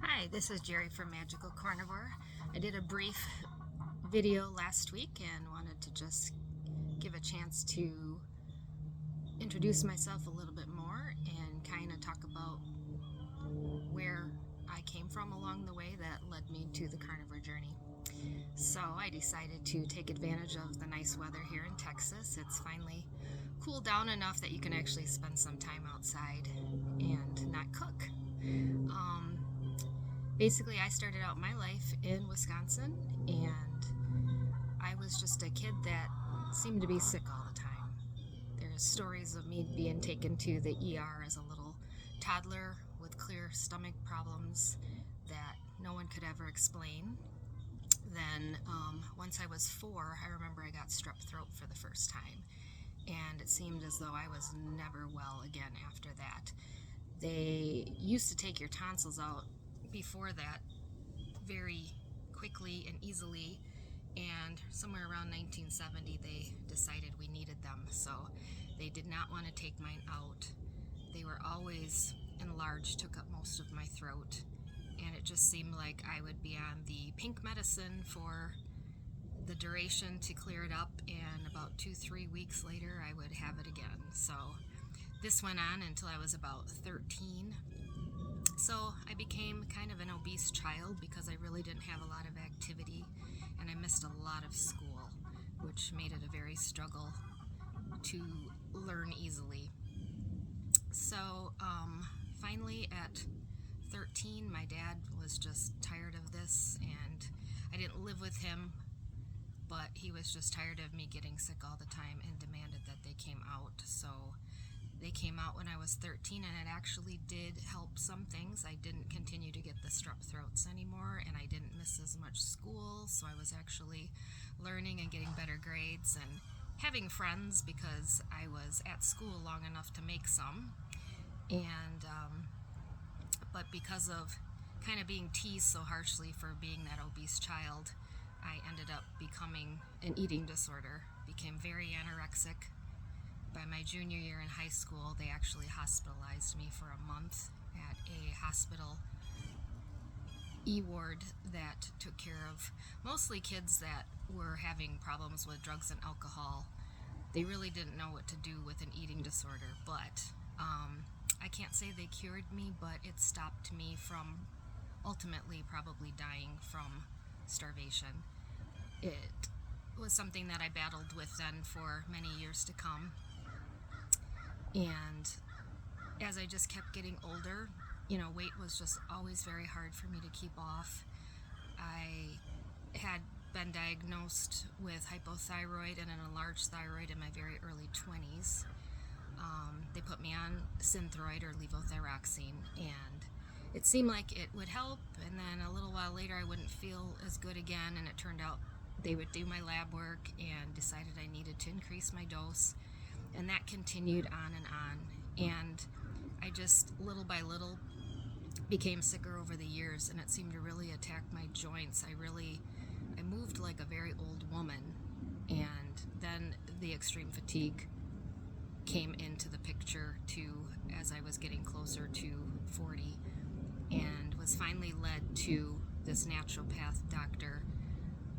Hi, this is Jerry from Magical Carnivore. I did a brief video last week and wanted to just give a chance to introduce myself a little bit more and kind of talk about where I came from along the way that led me to the carnivore journey. So I decided to take advantage of the nice weather here in Texas. It's finally cooled down enough that you can actually spend some time outside and not cook. Um, Basically, I started out my life in Wisconsin, and I was just a kid that seemed to be sick all the time. There's stories of me being taken to the ER as a little toddler with clear stomach problems that no one could ever explain. Then, once I was 4, I remember I got strep throat for the first time, and it seemed as though I was never well again after that. They used to take your tonsils out before that very quickly and easily, and somewhere around 1970 they decided we needed them, so they did not want to take mine out. They were always enlarged, took up most of my throat, and it just seemed like I would be on the pink medicine for the duration to clear it up, and about 2-3 weeks later I would have it again. So this went on until I was about 13. So I became kind of an obese child because I really didn't have a lot of activity and I missed a lot of school, which made it a very struggle to learn easily. So finally at 13, my dad was just tired of this, and I didn't live with him, but he was just tired of me getting sick all the time and demanded that they came out. So they came out when I was 13, and it actually did help some things. I didn't continue to get the strep throats anymore, and I didn't miss as much school, so I was actually learning and getting better grades and having friends because I was at school long enough to make some. And but because of kind of being teased so harshly for being that obese child, I ended up becoming an eating disorder, became very anorexic. By my junior year in high school, they actually hospitalized me for a month at a hospital E-ward that took care of mostly kids that were having problems with drugs and alcohol. They really didn't know what to do with an eating disorder, but I can't say they cured me, but it stopped me from ultimately probably dying from starvation. It was something that I battled with then for many years to come. And as I just kept getting older, weight was just always very hard for me to keep off. I had been diagnosed with hypothyroid and an enlarged thyroid in my very early 20s. They put me on Synthroid or levothyroxine, and it seemed like it would help, and then a little while later I wouldn't feel as good again, and it turned out they would do my lab work and decided I needed to increase my dose, and that continued on and on. And I just little by little became sicker over the years, and it seemed to really attack my joints. I moved like a very old woman, and then the extreme fatigue came into the picture too as I was getting closer to 40, and was finally led to this naturopath doctor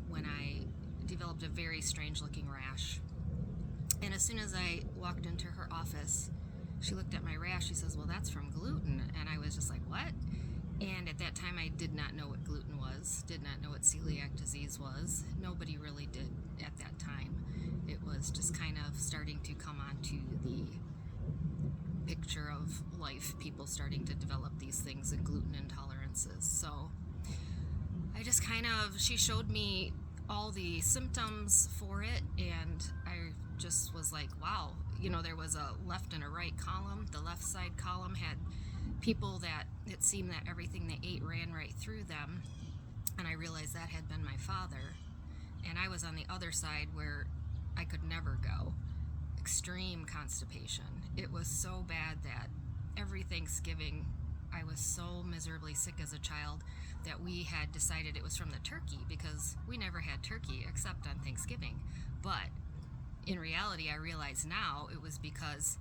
when I developed a very strange looking rash. And as soon as I walked into her office, she looked at my rash. She says, "Well, that's from gluten." And I was just like, "What?" And at that time, I did not know what gluten was, did not know what celiac disease was. Nobody really did at that time. It was just kind of starting to come onto the picture of life, people starting to develop these things and gluten intolerances. So she showed me all the symptoms for it, and I just was like, wow. There was a left and a right column. The left side column had people that it seemed that everything they ate ran right through them, and I realized that had been my father. And I was on the other side where I could never go. Extreme constipation. It was so bad that every Thanksgiving I was so miserably sick as a child that we had decided it was from the turkey, because we never had turkey except on Thanksgiving. But in reality, I realize now it was because,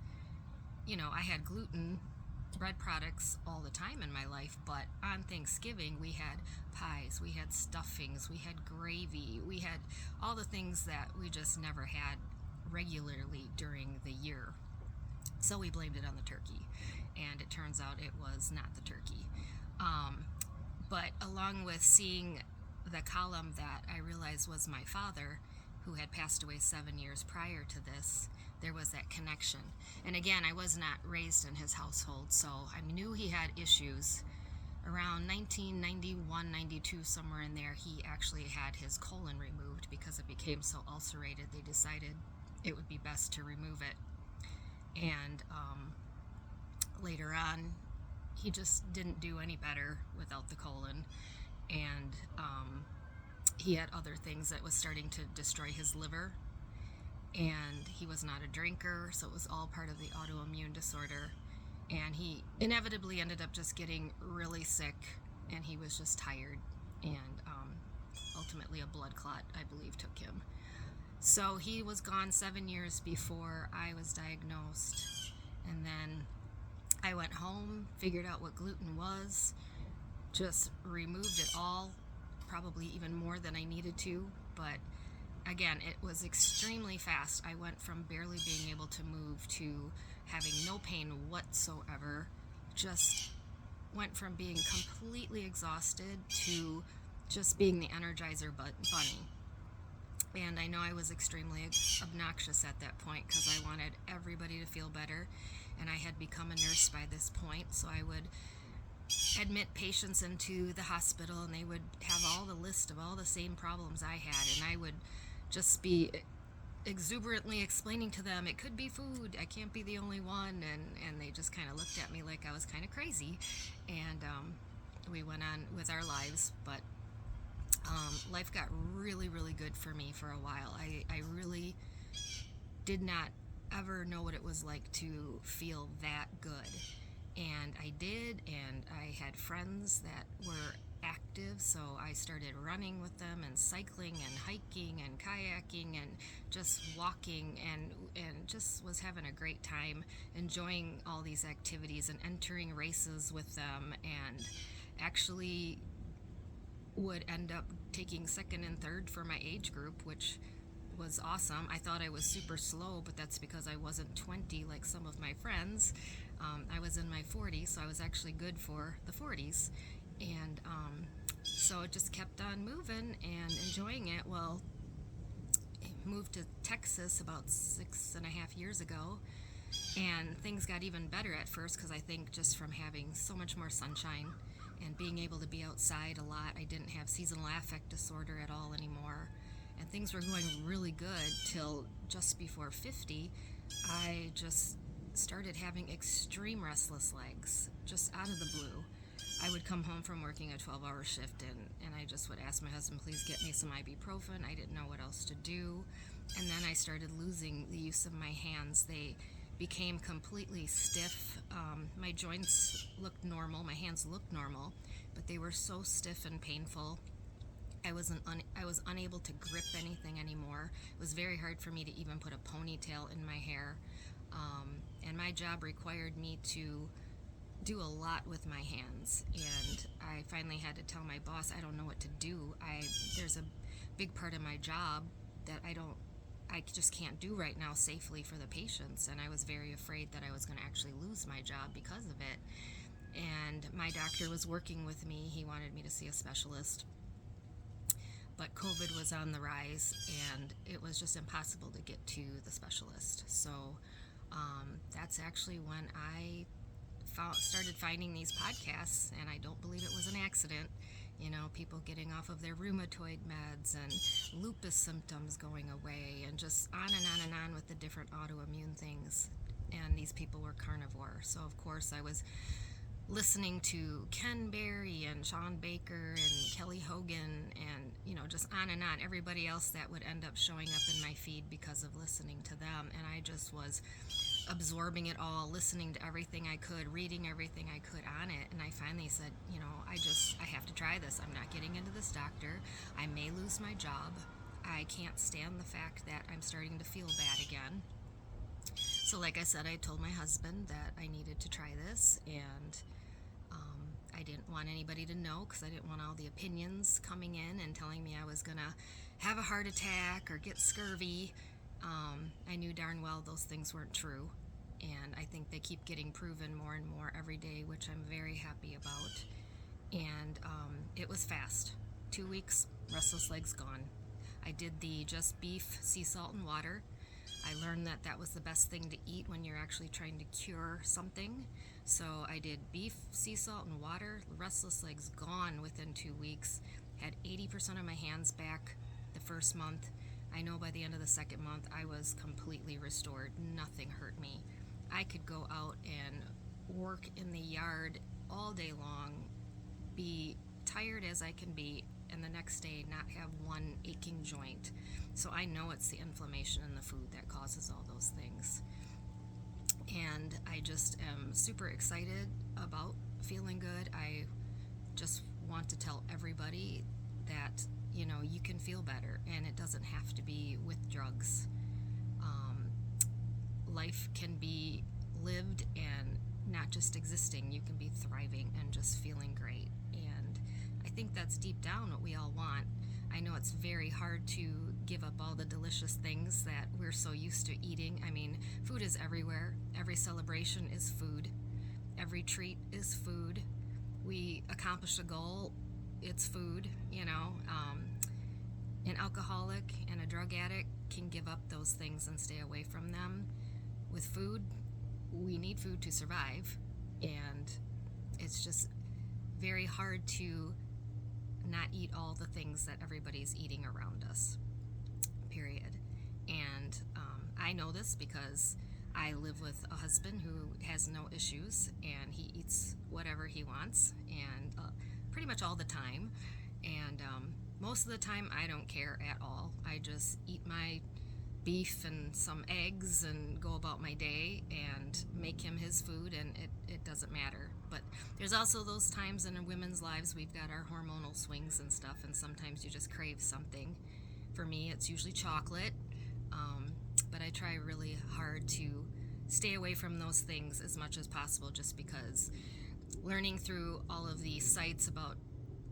I had gluten bread products all the time in my life, but on Thanksgiving we had pies, we had stuffings, we had gravy, we had all the things that we just never had regularly during the year. So we blamed it on the turkey, and it turns out it was not the turkey. Um, but along with seeing the column that I realized was my father, who had passed away 7 years prior to this, there was that connection. And again, I was not raised in his household, so I knew he had issues. Around 1991, 92, somewhere in there, he actually had his colon removed because it became so ulcerated. They decided it would be best to remove it. And later on, he just didn't do any better without the colon. And he had other things that was starting to destroy his liver. And he was not a drinker, so it was all part of the autoimmune disorder. And he inevitably ended up just getting really sick, and he was just tired. And ultimately a blood clot, I believe, took him. So he was gone 7 years before I was diagnosed. And then I went home, figured out what gluten was, just removed it all, probably even more than I needed to. But again, it was extremely fast. I went from barely being able to move to having no pain whatsoever. Just went from being completely exhausted to just being the Energizer bunny. And I know I was extremely obnoxious at that point because I wanted everybody to feel better. And I had become a nurse by this point, so I would admit patients into the hospital, and they would have all the list of all the same problems I had, and I would just be exuberantly explaining to them it could be food, I can't be the only one, and they just kind of looked at me like I was kind of crazy. And we went on with our lives. But life got really, really good for me for a while. I really did not ever know what it was like to feel that good. And I did, and I had friends that were active, so I started running with them and cycling and hiking and kayaking and just walking, and just was having a great time enjoying all these activities and entering races with them, and actually would end up taking second and third for my age group, which was awesome. I thought I was super slow, but that's because I wasn't 20 like some of my friends. I was in my 40s, so I was actually good for the 40s. And so it just kept on moving and enjoying it. Well, I moved to Texas about 6.5 years ago, and things got even better at first because I think just from having so much more sunshine and being able to be outside a lot. I didn't have seasonal affect disorder at all anymore, and things were going really good till just before 50. I just started having extreme restless legs, just out of the blue. I would come home from working a 12-hour shift, and I just would ask my husband, please get me some ibuprofen. I didn't know what else to do. And then I started losing the use of my hands. They became completely stiff. My joints looked normal, my hands looked normal, but they were so stiff and painful. I was unable to grip anything anymore. It was very hard for me to even put a ponytail in my hair. And my job required me to do a lot with my hands, and I finally had to tell my boss I don't know what to do. There's a big part of my job that I just can't do right now safely for the patients, and I was very afraid that I was going to actually lose my job because of it. And my doctor was working with me. He wanted me to see a specialist, but COVID was on the rise, and it was just impossible to get to the specialist. So that's actually when I started finding these podcasts, and I don't believe it was an accident. You know, people getting off of their rheumatoid meds and lupus symptoms going away, and just on and on and on with the different autoimmune things. And these people were carnivore. So, of course, I was listening to Ken Berry and Sean Baker and Kelly Hogan and, just on and on. Everybody else that would end up showing up in my feed because of listening to them. And I just was absorbing it all, listening to everything I could, reading everything I could on it. And I finally said, I have to try this. I'm not getting into this doctor. I may lose my job. I can't stand the fact that I'm starting to feel bad again. So like I said, I told my husband that I needed to try this, and I didn't want anybody to know because I didn't want all the opinions coming in and telling me I was going to have a heart attack or get scurvy. I knew darn well those things weren't true, and I think they keep getting proven more and more every day, which I'm very happy about. And it was fast. 2 weeks, restless legs gone. I did the just beef, sea salt, and water. I learned that that was the best thing to eat when you're actually trying to cure something. So I did beef, sea salt, and water. Restless legs gone within 2 weeks. Had 80% of my hands back the first month. I know by the end of the second month I was completely restored. Nothing hurt me. I could go out and work in the yard all day long, be tired as I can be, and the next day not have one aching joint. So I know it's the inflammation in the food that causes all those things. And I just am super excited about feeling good. I just want to tell everybody that, you know, you can feel better, and it doesn't have to be with drugs. Life can be lived and not just existing. You can be thriving and just feeling great. And I think that's deep down what we all want. I know it's very hard to give up all the delicious things that we're so used to eating. I mean, food is everywhere. Every celebration is food. Every treat is food. We accomplish a goal, it's food, you know. An alcoholic and a drug addict can give up those things and stay away from them. With food, we need food to survive, and it's just very hard to not eat all the things that everybody's eating around us, period. And I know this because I live with a husband who has no issues, and he eats whatever he wants, and pretty much all the time. And most of the time I don't care at all. I just eat my beef and some eggs and go about my day and make him his food, and it doesn't matter. But there's also those times in women's lives we've got our hormonal swings and stuff, and sometimes you just crave something. For me, it's usually chocolate, but I try really hard to stay away from those things as much as possible, just because learning through all of the sites about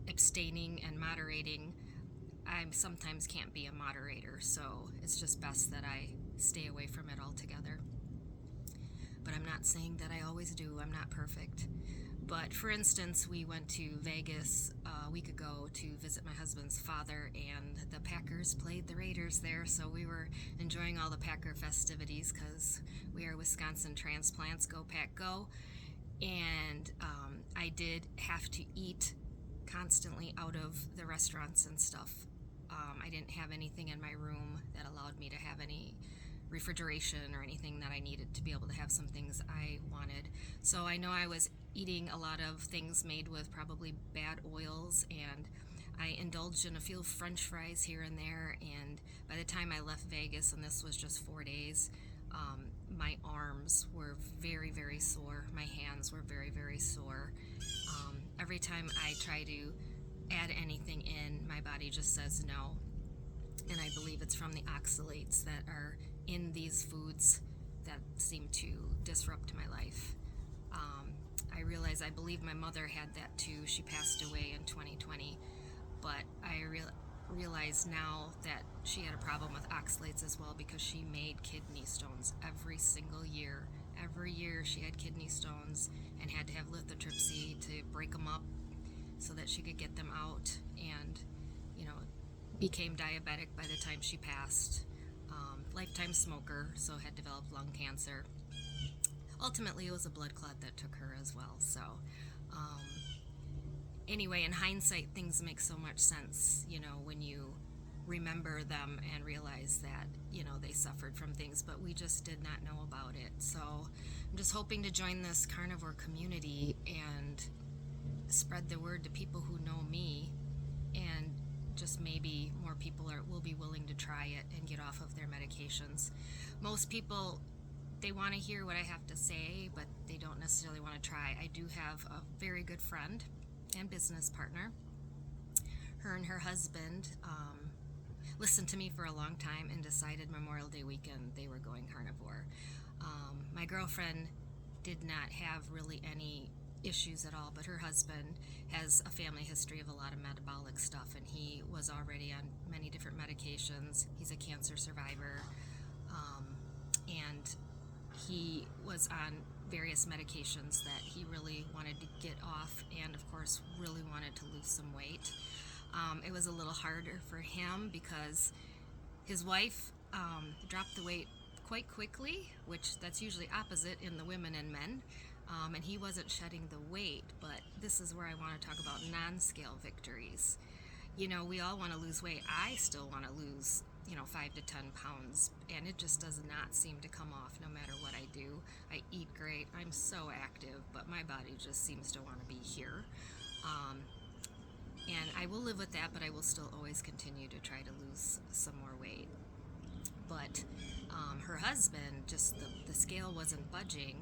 abstaining and moderating, I sometimes can't be a moderator, so it's just best that I stay away from it altogether. But I'm not saying that I always do. I'm not perfect. But for instance, we went to Vegas a week ago to visit my husband's father, and the Packers played the Raiders there, so we were enjoying all the Packer festivities because we are Wisconsin transplants. Go Pack Go. And I did have to eat constantly out of the restaurants and stuff. I didn't have anything in my room that allowed me to have any refrigeration or anything that I needed to be able to have some things I wanted. So I know I was eating a lot of things made with probably bad oils, and I indulged in a few French fries here and there. And by the time I left Vegas, and this was just 4 days, my arms were very, very sore. My hands were very, very sore. Every time I try to add anything in, my body just says no. And I believe it's from the oxalates that are in these foods that seem to disrupt my life. I realize, I believe my mother had that too. She passed away in 2020, but I realize now that she had a problem with oxalates as well, because she made kidney stones every single year. Every year she had kidney stones and had to have lithotripsy to break them up so that she could get them out, and, you know, became diabetic by the time she passed. Lifetime smoker, so had developed lung cancer. Ultimately, it was a blood clot that took her as well. So anyway, in hindsight, things make so much sense, you know, when you remember them and realize that, you know, they suffered from things, but we just did not know about it. So I'm just hoping to join this carnivore community and spread the word to people who know me, and just maybe more people will be willing to try it and get off of their medications. Most people, they want to hear what I have to say, but they don't necessarily want to try. I do have a very good friend and business partner. Her and her husband listened to me for a long time and decided Memorial Day weekend they were going carnivore. My girlfriend did not have really any issues at all, but her husband has a family history of a lot of metabolic stuff, and he was already on many different medications. He's a cancer survivor, and he was on various medications that he really wanted to get off, and of course really wanted to lose some weight. It was a little harder for him because his wife dropped the weight quite quickly, which that's usually opposite in the women and men, and he wasn't shedding the weight. But this is where I want to talk about non-scale victories. You know, we all want to lose weight. I still want to lose 5 to 10 pounds, and it just does not seem to come off no matter what I do. I eat great, I'm so active, but my body just seems to want to be here. And I will live with that, but I will still always continue to try to lose some more weight. But her husband, just the scale wasn't budging,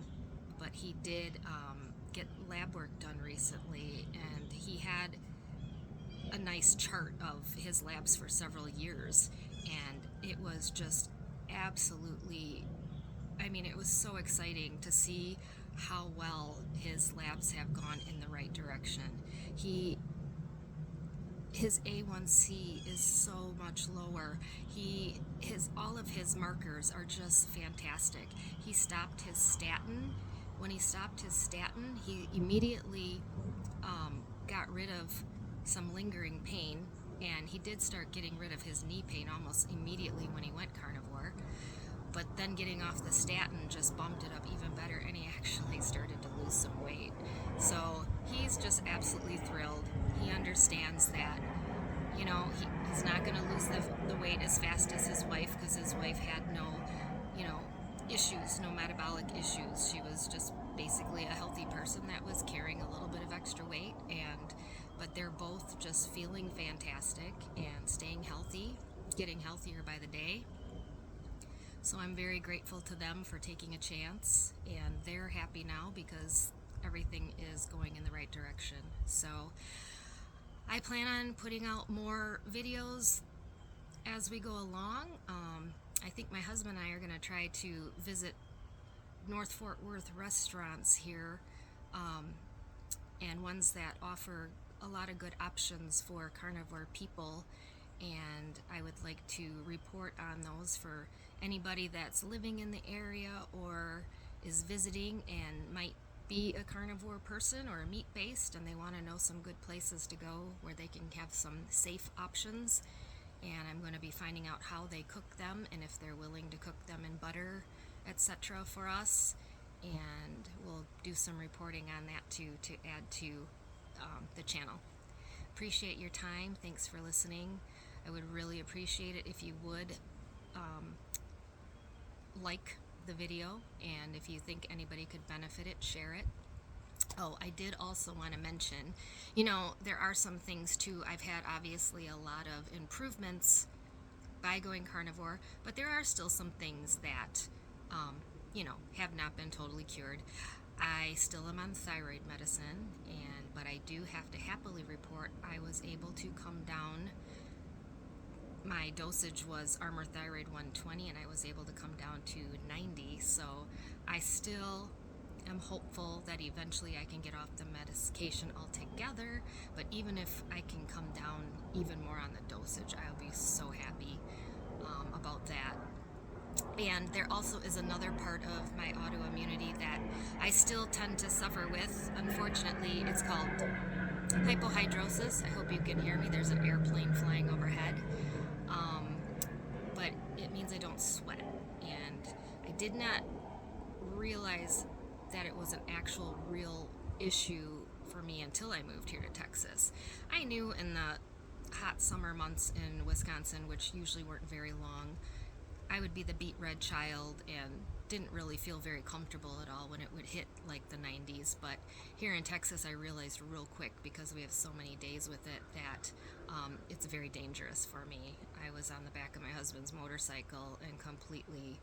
but he did get lab work done recently, and he had a nice chart of his labs for several years, and it was just absolutely, I mean, it was so exciting to see how well his labs have gone in the right direction. His A1C is so much lower. All of his markers are just fantastic. He stopped his statin. When he stopped his statin, he immediately got rid of some lingering pain, and he did start getting rid of his knee pain almost immediately when he went carnivore. But then getting off the statin just bumped it up even better, and he actually started to lose some weight. So he's just absolutely thrilled. He understands that, he's not going to lose the weight as fast as his wife, because his wife had no, issues, no metabolic issues. She was just basically a healthy person that was carrying a little bit of extra weight, but they're both just feeling fantastic and staying healthy, getting healthier by the day. So I'm very grateful to them for taking a chance, and they're happy now because everything is going in the right direction. So I plan on putting out more videos as we go along. I think my husband and I are going to try to visit North Fort Worth restaurants here, and ones that offer a lot of good options for carnivore people, and I would like to report on those for anybody that's living in the area or is visiting and might be a carnivore person or a meat-based, and they want to know some good places to go where they can have some safe options. And I'm going to be finding out how they cook them and if they're willing to cook them in butter, etc. for us, and we'll do some reporting on that too to add to the channel. Appreciate your time. Thanks for listening. I would really appreciate it if you would like the video, and if you think anybody could benefit it, share it. Oh, I did also want to mention, there are some things too. I've had obviously a lot of improvements by going carnivore, but there are still some things that, have not been totally cured. I still am on thyroid medicine, but I do have to happily report I was able to come down. My dosage was Armour Thyroid 120, and I was able to come down to 90, so I still am hopeful that eventually I can get off the medication altogether, but even if I can come down even more on the dosage, I'll be so happy about that. And there also is another part of my autoimmunity that I still tend to suffer with. Unfortunately, it's called hypohidrosis. I hope you can hear me. There's an airplane flying overhead. But it means I don't sweat. And I did not realize that it was an actual real issue for me until I moved here to Texas. I knew in the hot summer months in Wisconsin, which usually weren't very long, I would be the beet red child and didn't really feel very comfortable at all when it would hit like the 90s. But here in Texas, I realized real quick, because we have so many days with it, that it's very dangerous for me. I was on the back of my husband's motorcycle and completely,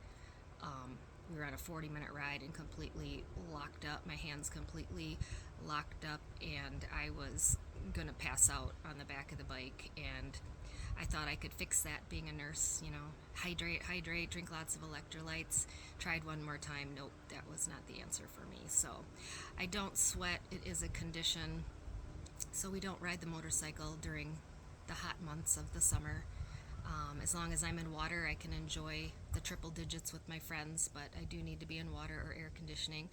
we were on a 40-minute ride and completely locked up, my hands completely locked up, and I was gonna pass out on the back of the bike. And I thought I could fix that being a nurse, hydrate, hydrate, drink lots of electrolytes. Tried one more time. Nope, that was not the answer for me. So I don't sweat. It is a condition. So we don't ride the motorcycle during the hot months of the summer. As long as I'm in water, I can enjoy the triple digits with my friends, but I do need to be in water or air conditioning.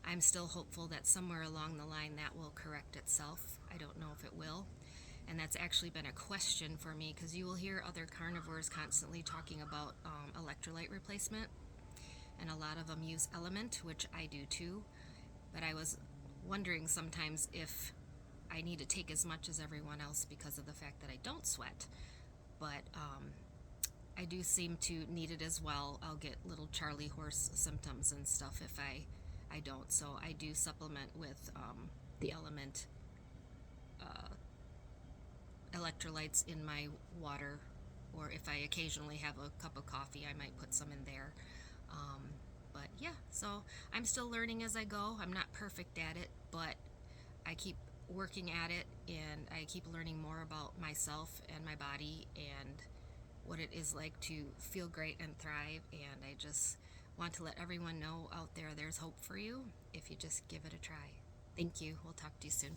I'm still hopeful that somewhere along the line that will correct itself. I don't know if it will. And that's actually been a question for me, because you will hear other carnivores constantly talking about electrolyte replacement, and a lot of them use Element, which I do too. But I was wondering sometimes if I need to take as much as everyone else because of the fact that I don't sweat. But I do seem to need it as well. I'll get little Charlie horse symptoms and stuff if I don't. So I do supplement with the Element electrolytes in my water, or if I occasionally have a cup of coffee, I might put some in there. But yeah, so I'm still learning as I go. I'm not perfect at it, but I keep working at it, and I keep learning more about myself and my body and what it is like to feel great and thrive. And I just want to let everyone know out there there's hope for you if you just give it a try. Thank you. We'll talk to you soon.